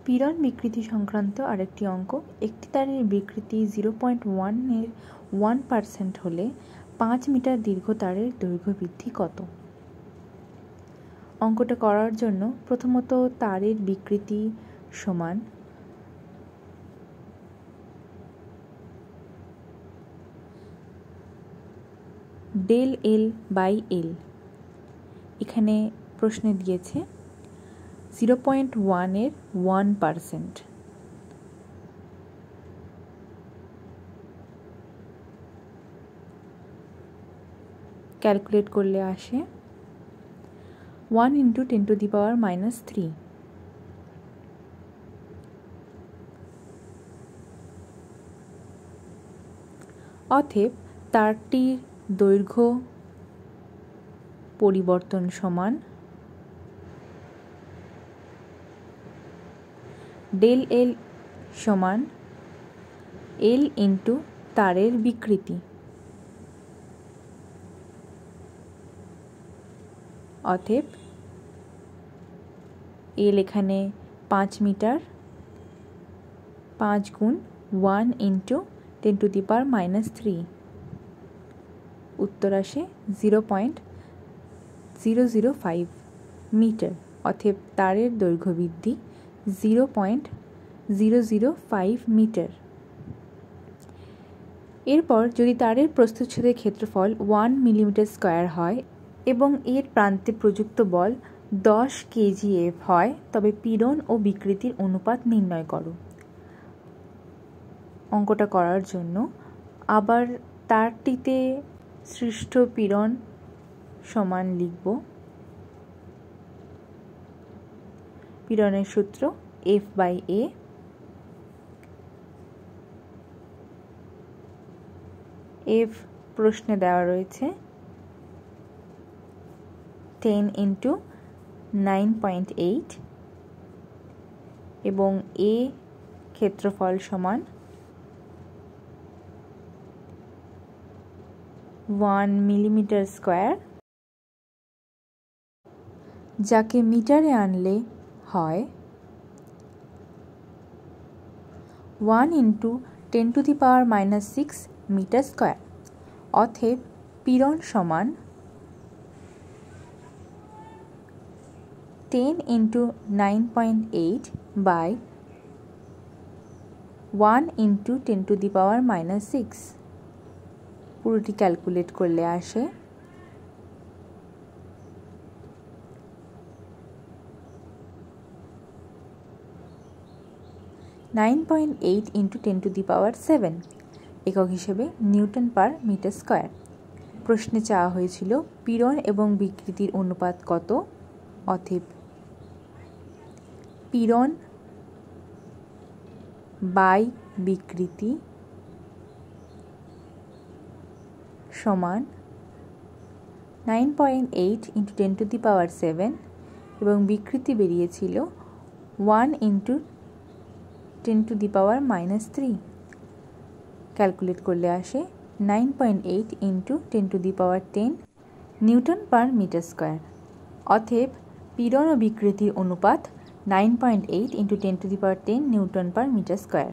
পীড়ন বিকৃতি সংক্রান্ত আরেকটি অঙ্ক। একটি তারের বিকৃতি 0.1 এর 1% হলে 5 মিটার দীর্ঘ তারের দৈর্ঘ্য বৃদ্ধি কত? অঙ্কটা করার জন্য প্রথমত তারের বিকৃতি সমান ডেল এল বাই এল। এখানে প্রশ্নে দিয়েছে 0.1 এর 1%। ক্যালকুলেট করলে আসে 1 × 10⁻³ অতএব তারটির দৈর্ঘ্য পরিবর্তন সমান ডেল এল সমান এল ইন্টু তারের বিকৃতি। অতএব এল এখানে 5 মিটার, 5 গুণ 1 × 10⁻³ উত্তর আসে 0.005 মিটার। অতএব তারের দৈর্ঘ্য বৃদ্ধি 0.005 মিটার। এরপর যদি তারের প্রস্থচ্ছেদের ক্ষেত্রফল 1 মিলিমিটার² হয় এবং এর প্রান্তে প্রযুক্ত বল 10 kgf হয়, তবে পীড়ন ও বিকৃতির অনুপাত নির্ণয় করো। অঙ্কটা করার জন্য আবার তারটিতে সৃষ্ট পীড়ন সমান লিখব। পীড়নের সূত্র F/A। F প্রশ্নে দেওয়া রয়েছে 10 × 9.8 এবং A ক্ষেত্রফল সমান 1 মিলিমিটার², যাকে মিটারে আনলে হয় 1 × 10⁻⁶ মিটার²। অতএব পীড়ন সমান 10 × 9.8 বাই 1 × 10⁻⁶। পুরোটি ক্যালকুলেট করলে আসে 9.8 × 10⁻⁷, একক হিসেবে নিউটন/মিটার²। প্রশ্নে চাওয়া হয়েছিল পীড়ন এবং বিকৃতির অনুপাত কত। অতএব পীড়ন বাই বিকৃতি সমান 9.8 × 10⁻⁷, এবং বিকৃতি বেরিয়েছিল 1 × 10⁻⁻³ ক্যালকুলেট করলে আসে 9.8 × 10⁻10 নিউটন/মিটার²। অতএব পীড়ন ও বিকৃতির অনুপাত 9.8 × 10⁻10 নিউটন/মিটার²।